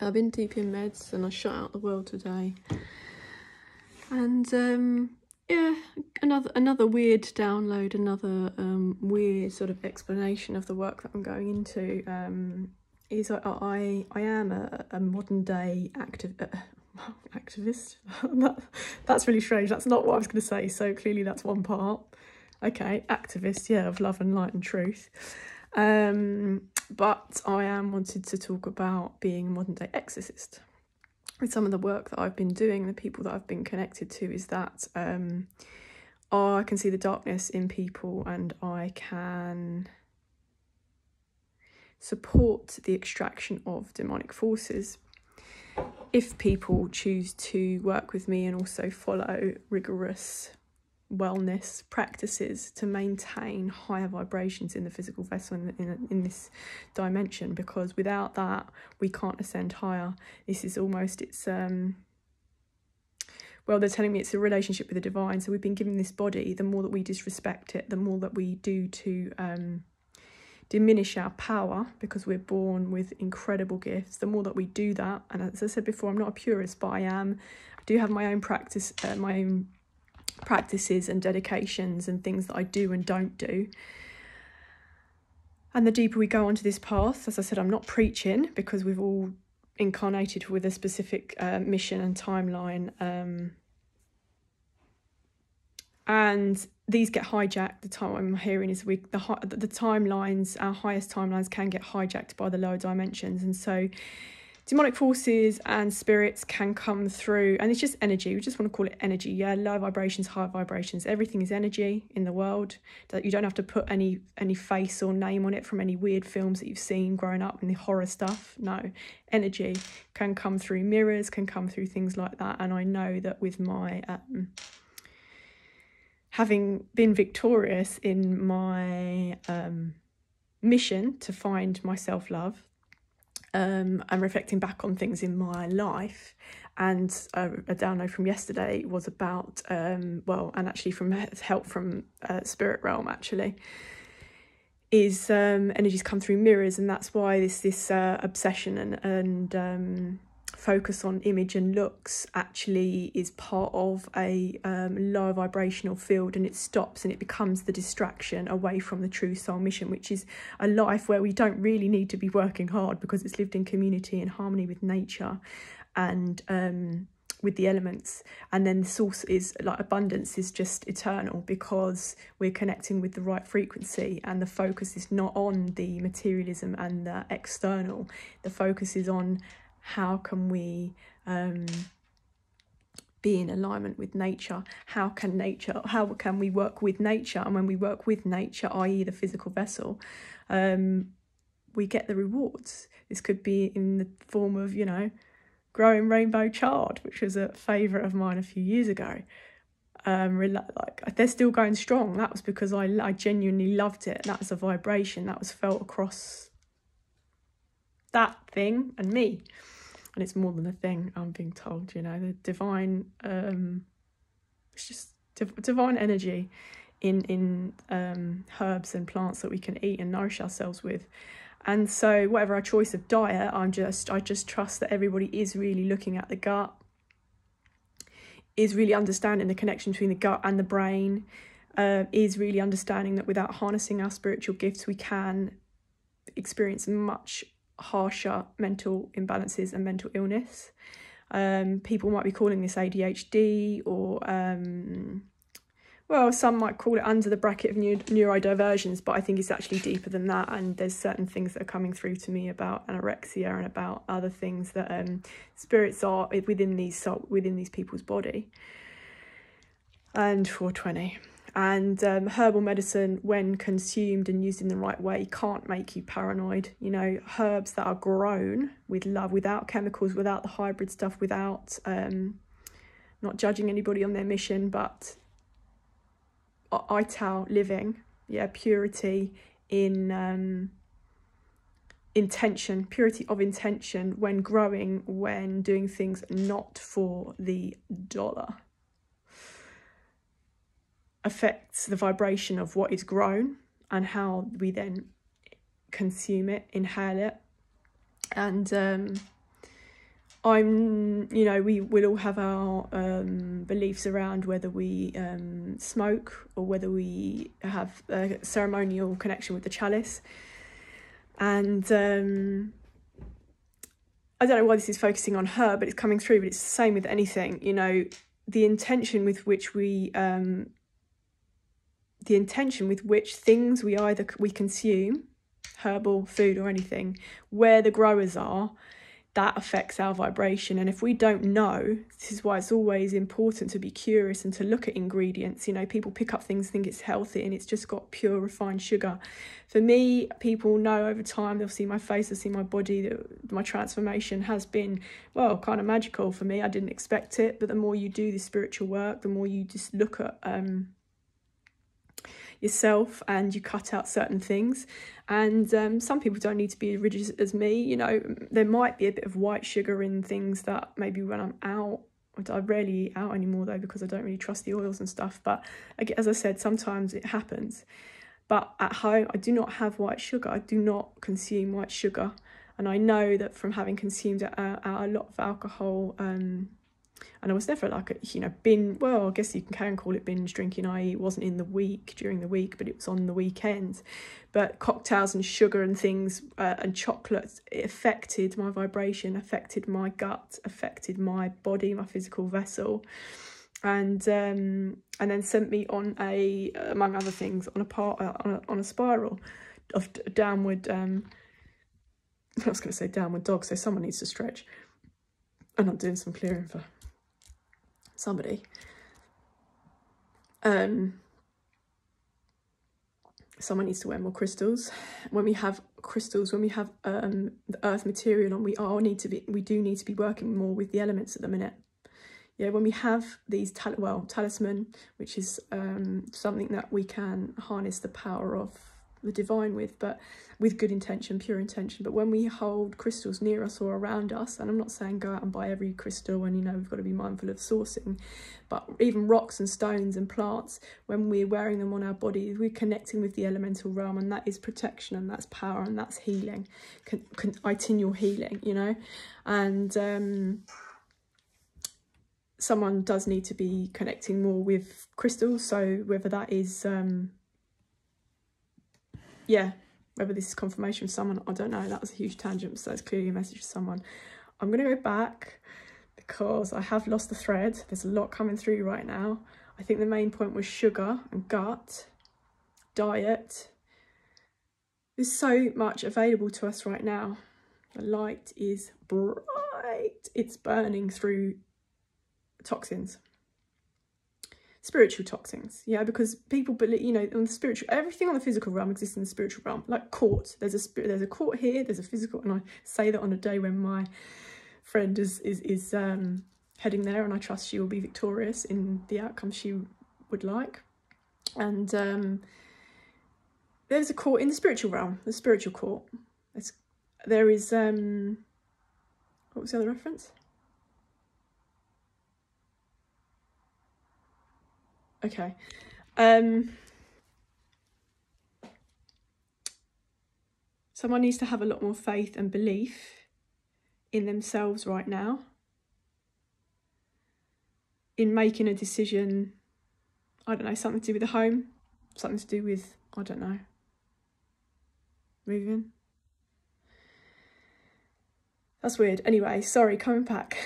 I've been deep in meds and I shut out the world today. And yeah, another weird download, another weird sort of explanation of the work that I'm going into. Is I am a modern day activist. That's really strange. That's not what I was going to say. So clearly that's one part. Okay, activist, yeah, of love and light and truth. But I am wanted to talk about being a modern day exorcist. With some of the work that I've been doing, the people that I've been connected to, is that I can see the darkness in people and I can support the extraction of demonic forces if people choose to work with me and also follow rigorous wellness practices to maintain higher vibrations in the physical vessel in this dimension, because without that we can't ascend higher. This is almost, it's well, they're telling me it's a relationship with the divine. So we've been given this body. The more that we disrespect it, the more that we do to diminish our power, because we're born with incredible gifts. The more that we do that, and as I said before, I'm not a purist, but I do have my own practice, my own practices and dedications and things that I do and don't do. And the deeper we go onto this path, as I said, I'm not preaching, because we've all incarnated with a specific mission and timeline, and these get hijacked. The time I'm hearing is the timelines, our highest timelines, can get hijacked by the lower dimensions, and so demonic forces and spirits can come through, and it's just energy. We just want to call it energy. Yeah, low vibrations, high vibrations. Everything is energy in the world. That you don't have to put any face or name on it from any weird films that you've seen growing up in the horror stuff. No, energy can come through mirrors, can come through things like that. And I know that with my having been victorious in my mission to find my self-love, and reflecting back on things in my life, and a download from yesterday was about well, and actually from help from spirit realm, actually, is energies come through mirrors, and that's why this obsession and focus on image and looks actually is part of a lower vibrational field, and it stops and it becomes the distraction away from the true soul mission, which is a life where we don't really need to be working hard, because it's lived in community and harmony with nature and with the elements. And then the source is like abundance is just eternal, because we're connecting with the right frequency, and the focus is not on the materialism and the external. The focus is on how can we be in alignment with nature? How can we work with nature? And when we work with nature, i.e. the physical vessel, we get the rewards. This could be in the form of, growing rainbow chard, which was a favourite of mine a few years ago. Like, they're still going strong. That was because I genuinely loved it. That was a vibration that was felt across that thing and me. And it's more than a thing, I'm being told, the divine, it's just divine energy in herbs and plants that we can eat and nourish ourselves with. And so whatever our choice of diet, I just trust that everybody is really looking at the gut, is really understanding the connection between the gut and the brain, is really understanding that without harnessing our spiritual gifts, we can experience much harsher mental imbalances and mental illness. People might be calling this ADHD, or well, some might call it under the bracket of neurodivergence, but I think it's actually deeper than that. And there's certain things that are coming through to me about anorexia and about other things that spirits are within these people's body. And 420. And herbal medicine, when consumed and used in the right way, can't make you paranoid. Herbs that are grown with love, without chemicals, without the hybrid stuff, without not judging anybody on their mission, but ital living, purity in intention, purity of intention when growing, when doing things not for the dollar, affects the vibration of what is grown and how we then consume it, inhale it. And you know, we will all have our beliefs around whether we smoke or whether we have a ceremonial connection with the chalice. And I don't know why this is focusing on her, but it's coming through. But it's the same with anything, you know, the intention with which things we consume, herbal food or anything, where the growers are, that affects our vibration. And if we don't know, this is why it's always important to be curious and to look at ingredients. You know, people pick up things, think it's healthy, and it's just got pure refined sugar. For me, people know over time, they'll see my face, they'll see my body, that my transformation has been, well, kind of magical for me. I didn't expect it, but the more you do this spiritual work, the more you just look at yourself and you cut out certain things. And some people don't need to be as rigid as me. You know, there might be a bit of white sugar in things that maybe when I'm out, I rarely eat out anymore though, because I don't really trust the oils and stuff. But as I said, sometimes it happens. But at home, I do not have white sugar. I do not consume white sugar. And I know that from having consumed a lot of alcohol, and I was never like a, you know, well, I guess you can call it binge drinking, i.e. it wasn't in the week, during the week, but it was on the weekends. But cocktails and sugar and things and chocolates, it affected my vibration, affected my gut, affected my body, my physical vessel. And then sent me on among other things, on a spiral of downward, I was going to say downward dog, so someone needs to stretch. And I'm doing some clearing for somebody. Someone needs to wear more crystals. When we have crystals, when we have the earth material on, we do need to be working more with the elements at the minute. Yeah, when we have these talisman, which is something that we can harness the power of the divine with, but with good intention, pure intention. But when we hold crystals near us or around us, and I'm not saying go out and buy every crystal, and you know, we've got to be mindful of sourcing, but even rocks and stones and plants, when we're wearing them on our body, we're connecting with the elemental realm, and that is protection, and that's power, and that's healing, continual healing, you know. And someone does need to be connecting more with crystals. So whether that is whether this is confirmation for someone, I don't know. That was a huge tangent, so it's clearly a message for someone. I'm going to go back because I have lost the thread. There's a lot coming through right now. I think the main point was sugar and gut, diet. There's so much available to us right now. The light is bright. It's burning through toxins. Spiritual toxins, yeah, because people believe, you know, on the spiritual, everything on the physical realm exists in the spiritual realm. Like court, there's a court here, there's a physical, and I say that on a day when my friend is heading there, and I trust she will be victorious in the outcome she would like. And there's a court in the spiritual realm, the spiritual court. There is what was the other reference? Okay. Someone needs to have a lot more faith and belief in themselves right now, in making a decision. I don't know, something to do with the home, something to do with, I don't know, moving. That's weird. Anyway, sorry, coming back.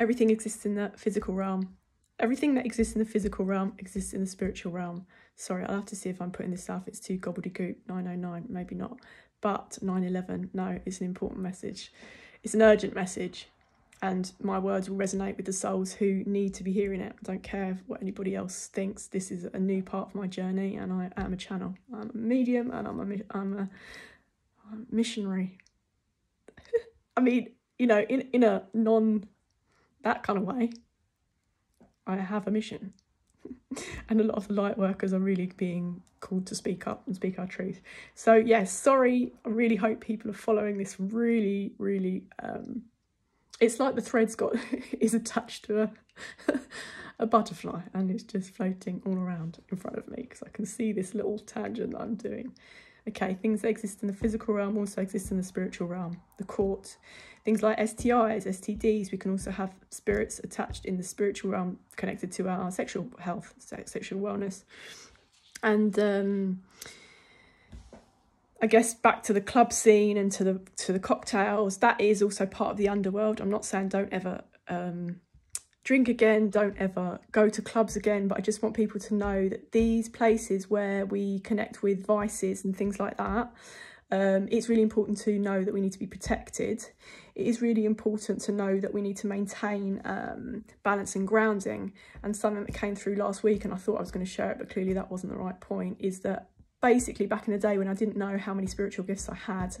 Everything exists in the physical realm. Everything that exists in the physical realm exists in the spiritual realm. Sorry, I'll have to see if I'm putting this stuff. It's too gobbledygook. 909, maybe not. But 911, no, it's an important message. It's an urgent message. And my words will resonate with the souls who need to be hearing it. I don't care what anybody else thinks. This is a new part of my journey, and I am a channel. I'm a medium, and I'm a missionary. I mean, you know, in a that kind of way, I have a mission. And a lot of the light workers are really being called to speak up and speak our truth. So yes, sorry, I really hope people are following this really, really, it's like the thread's is attached to a butterfly, and it's just floating all around in front of me, because I can see this little tangent that I'm doing. Okay, things that exist in the physical realm also exist in the spiritual realm, the court. Things like STIs, STDs, we can also have spirits attached in the spiritual realm connected to our sexual health, sexual wellness. And I guess back to the club scene and to the cocktails, that is also part of the underworld. I'm not saying don't ever drink again, don't ever go to clubs again, but I just want people to know that these places where we connect with vices and things like that, it's really important to know that we need to be protected. It is really important to know that we need to maintain balance and grounding. And something that came through last week, and I thought I was going to share it, but clearly that wasn't the right point, is that basically back in the day when I didn't know how many spiritual gifts I had,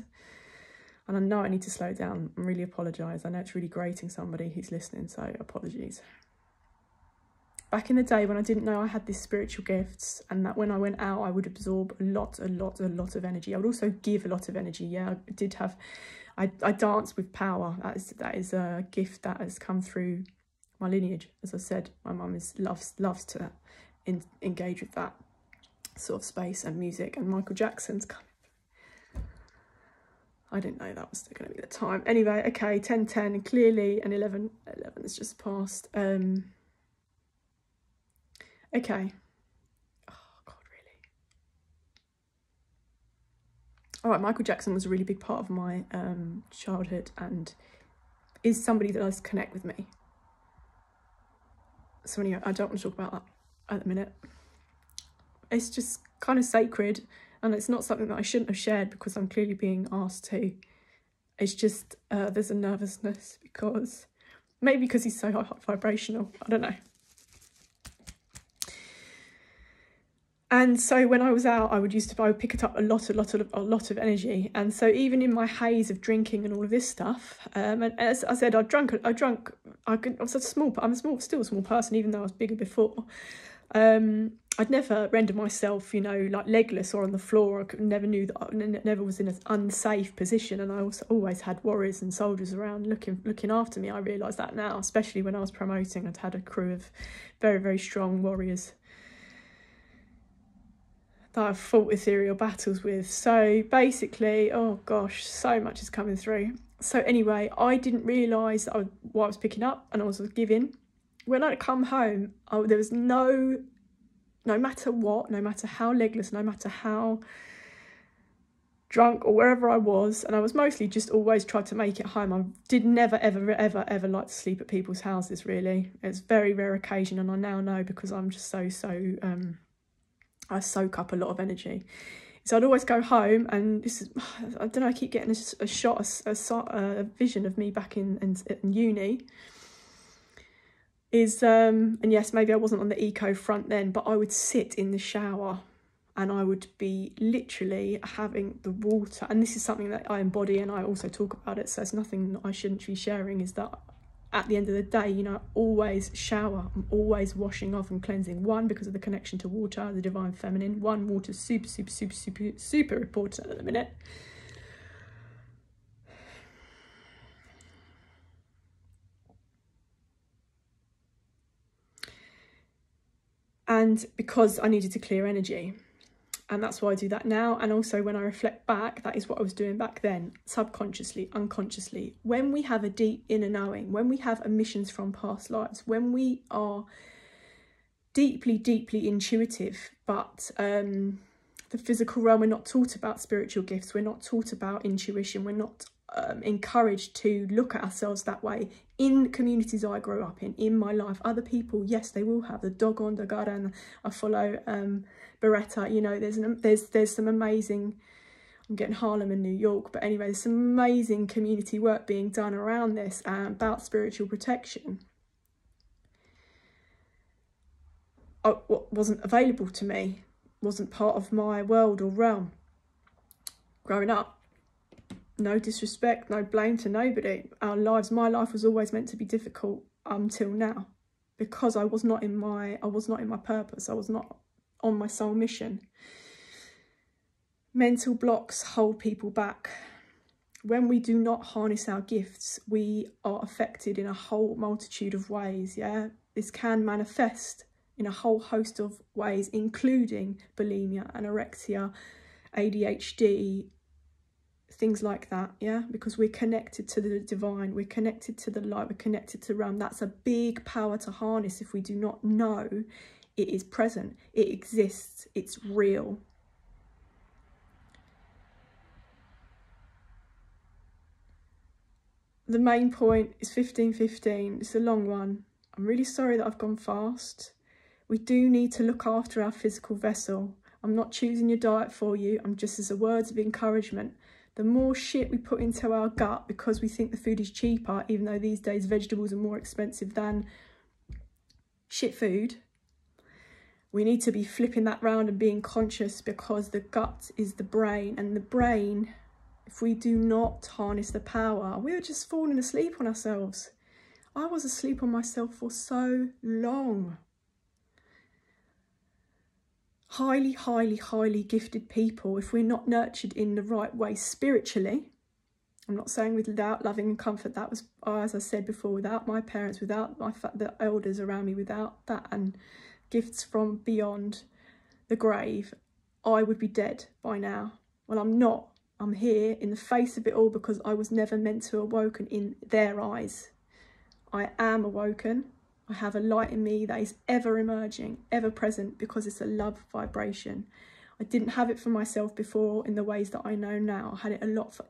and I know I need to slow down and really apologise. I know it's really grating somebody who's listening, so apologies. Back in the day when I didn't know I had these spiritual gifts, and that when I went out I would absorb a lot of energy. I would also give a lot of energy. Yeah, I did have, I danced with power. That is a gift that has come through my lineage. As I said, my mum loves to engage with that sort of space and music, and Michael Jackson's coming. I didn't know that was going to be the time. Anyway, okay, 10:10, and clearly an 11 has just passed. Okay. Oh, God, really? All right, Michael Jackson was a really big part of my childhood and is somebody that does connect with me. So anyway, I don't want to talk about that at the minute. It's just kind of sacred. And it's not something that I shouldn't have shared because I'm clearly being asked to. It's just there's a nervousness maybe because he's so high vibrational. I don't know. And so when I was out, I would pick it up a lot of energy. And so even in my haze of drinking and all of this stuff, and as I said, I'm still a small person, even though I was bigger before. I'd never render myself, like legless or on the floor. I never was in an unsafe position. And I also always had warriors and soldiers around looking after me. I realise that now, especially when I was promoting. I'd had a crew of very, very strong warriors that I've fought ethereal battles with. So basically, oh gosh, so much is coming through. So anyway, I didn't realise what I was picking up, and I was giving. When I come home, there was no matter what, no matter how legless, no matter how drunk or wherever I was, and I was mostly just always tried to make it home. I did never, ever like to sleep at people's houses, really. It's very rare occasion, and I now know because I'm just I soak up a lot of energy. So I'd always go home, and this is, I don't know, I keep getting a vision of me back in uni. And yes, maybe I wasn't on the eco front then, but I would sit in the shower and I would be literally having the water. And this is something that I embody, and I also talk about it, so it's nothing that I shouldn't be sharing, is that at the end of the day, I always shower. I'm always washing off and cleansing. One, because of the connection to water, the divine feminine. One, water's super important at the minute. And because I needed to clear energy. And that's why I do that now. And also when I reflect back, that is what I was doing back then, subconsciously, unconsciously. When we have a deep inner knowing, when we have emissions from past lives, when we are deeply intuitive, but the physical realm, we're not taught about spiritual gifts, we're not taught about intuition, we're not encouraged to look at ourselves that way. In communities I grew up in my life, other people, yes, they will have the Dogon, the Garan. I follow Beretta. There's some amazing, I'm getting Harlem in New York, but anyway, there's some amazing community work being done around this about spiritual protection. What wasn't available to me, wasn't part of my world or realm growing up. No disrespect, no blame to nobody. My life was always meant to be difficult until now, because I was not in my purpose. I was not on my soul mission. Mental blocks hold people back. When we do not harness our gifts, we are affected in a whole multitude of ways. Yeah, this can manifest in a whole host of ways, including bulimia, anorexia, ADHD, things like that, yeah, because we're connected to the divine, we're connected to the light, we're connected to realm. That's a big power to harness. If we do not know, it is present, it exists, it's real. The main point is 15:15. It's a long one. I'm really sorry that I've gone fast. We do need to look after our physical vessel. I'm not choosing your diet for you. I'm just as a words of encouragement. The more shit we put into our gut because we think the food is cheaper, even though these days vegetables are more expensive than shit food, we need to be flipping that round and being conscious, because the gut is the brain, and the brain, if we do not harness the power, we're just falling asleep on ourselves. I was asleep on myself for so long. Highly, highly, highly gifted people, if we're not nurtured in the right way spiritually, I'm not saying without loving and comfort, that was, as I said before, without my parents, without the elders around me, without that and gifts from beyond the grave, I would be dead by now. Well, I'm not. I'm here in the face of it all because I was never meant to awoken in their eyes. I am awoken. I have a light in me that is ever emerging, ever present, because it's a love vibration. I didn't have it for myself before in the ways that I know now. I had it a lot for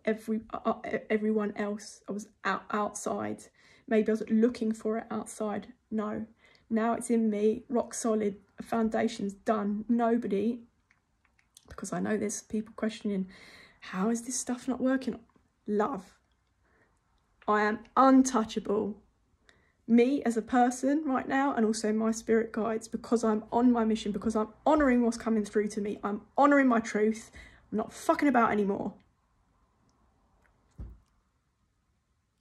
everyone else. I was outside. Maybe I was looking for it outside. No. Now it's in me, rock solid, foundation's done. Nobody, because I know there's people questioning, how is this stuff not working? Love. I am untouchable. Me as a person right now, and also my spirit guides, because I'm on my mission, because I'm honouring what's coming through to me. I'm honouring my truth. I'm not fucking about anymore.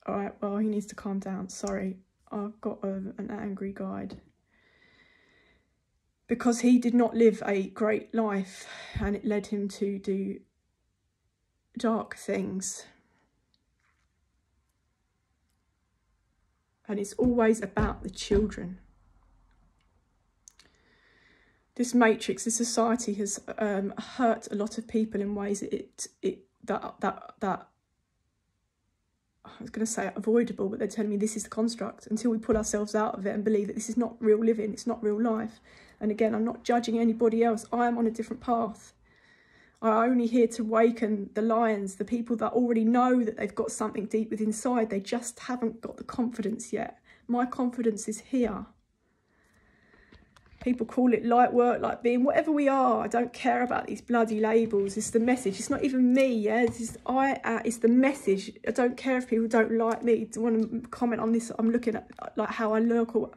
All right, well, he needs to calm down. Sorry, I've got an angry guide. Because he did not live a great life, and it led him to do dark things. And it's always about the children. This matrix, this society has hurt a lot of people in ways that I was going to say avoidable, but they're telling me this is the construct, until we pull ourselves out of it and believe that this is not real living, it's not real life. And again, I'm not judging anybody else. I am on a different path. I'm only here to awaken the lions, the people that already know that they've got something deep within inside. They just haven't got the confidence yet. My confidence is here. People call it light work, light being, whatever we are. I don't care about these bloody labels. It's the message. It's not even me, yeah? It's the message. I don't care if people don't like me. Do you want to comment on this? I'm looking at like how I look, or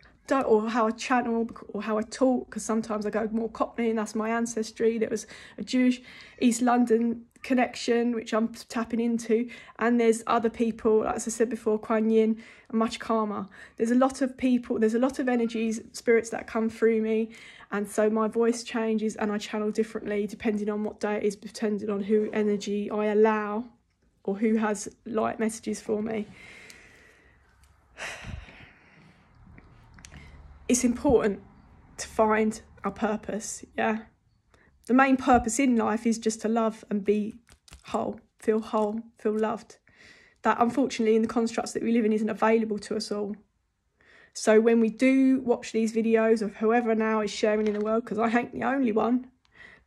how I channel, or how I talk, because sometimes I go more Cockney, and that's my ancestry. There was a Jewish East London connection, which I'm tapping into, and there's other people, as I said before, Kuan Yin, are much calmer. There's a lot of people, there's a lot of energies, spirits that come through me, and so my voice changes and I channel differently depending on what day it is, depending on who energy I allow, or who has light messages for me. It's important to find our purpose, yeah? The main purpose in life is just to love and be whole, feel loved. That, unfortunately, in the constructs that we live in, isn't available to us all. So when we do watch these videos of whoever now is sharing in the world, because I ain't the only one,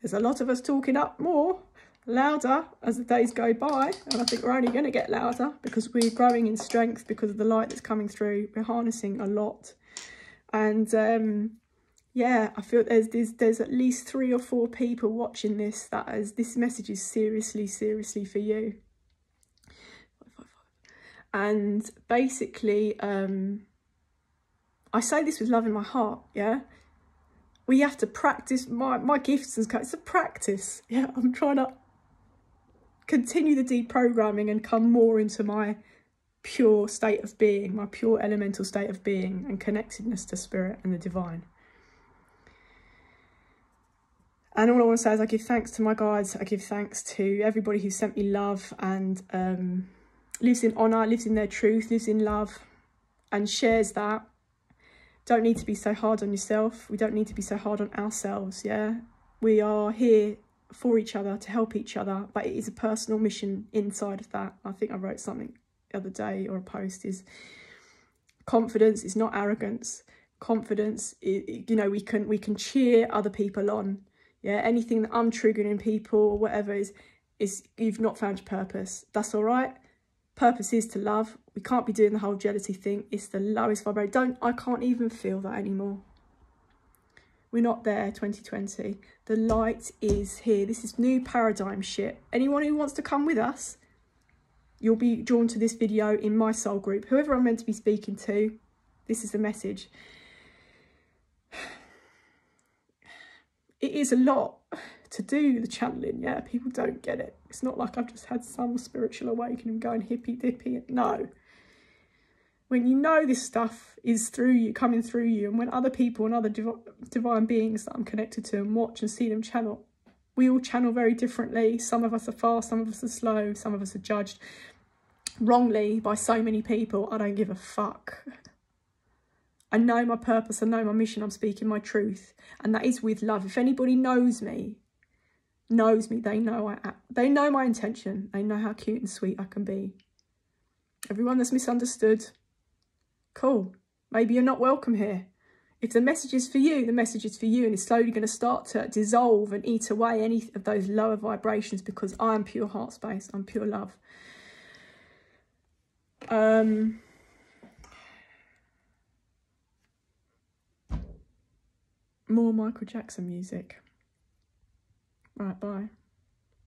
there's a lot of us talking up more, louder, as the days go by, and I think we're only going to get louder, because we're growing in strength because of the light that's coming through. We're harnessing a lot. And yeah, I feel there's at least 3 or 4 people watching this this message is seriously for you. And basically, I say this with love in my heart, yeah? We have to practice my gifts, and it's a practice, yeah? I'm trying to continue the deprogramming and come more into my pure state of being, my pure elemental state of being, and connectedness to spirit and the divine. And all I want to say is I give thanks to my guides. I give thanks to everybody who sent me love and lives in honour, lives in their truth, lives in love, and shares that. Don't need to be so hard on yourself. We don't need to be so hard on ourselves, yeah? We are here for each other, to help each other, but it is a personal mission inside of that. I think I wrote something the other day, or a post, is confidence is not arrogance. Confidence, you know, we can cheer other people on. Yeah, anything that I'm triggering in people or whatever is you've not found your purpose. That's all right. Purpose is to love. We can't be doing the whole jealousy thing. It's the lowest vibration. I can't even feel that anymore. We're not there, 2020. The light is here. This is new paradigm shit. Anyone who wants to come with us, you'll be drawn to this video in my soul group. Whoever I'm meant to be speaking to, this is the message. It is a lot to do the channeling, yeah. People don't get it. It's not like I've just had some spiritual awakening going hippy dippy. No. When you know this stuff is through you, coming through you, and when other people and other divine beings that I'm connected to and watch and see them channel, we all channel very differently. Some of us are fast, some of us are slow, some of us are judged wrongly by so many people. I don't give a fuck. I know my purpose, I know my mission, I'm speaking my truth, and that is with love. If anybody knows me, they know my intention, they know how cute and sweet I can be. Everyone that's misunderstood, cool, maybe you're not welcome here. If the message is for you, the message is for you, and it's slowly going to start to dissolve and eat away any of those lower vibrations, because I am pure heart space, I'm pure love. More Michael Jackson music. Right, bye.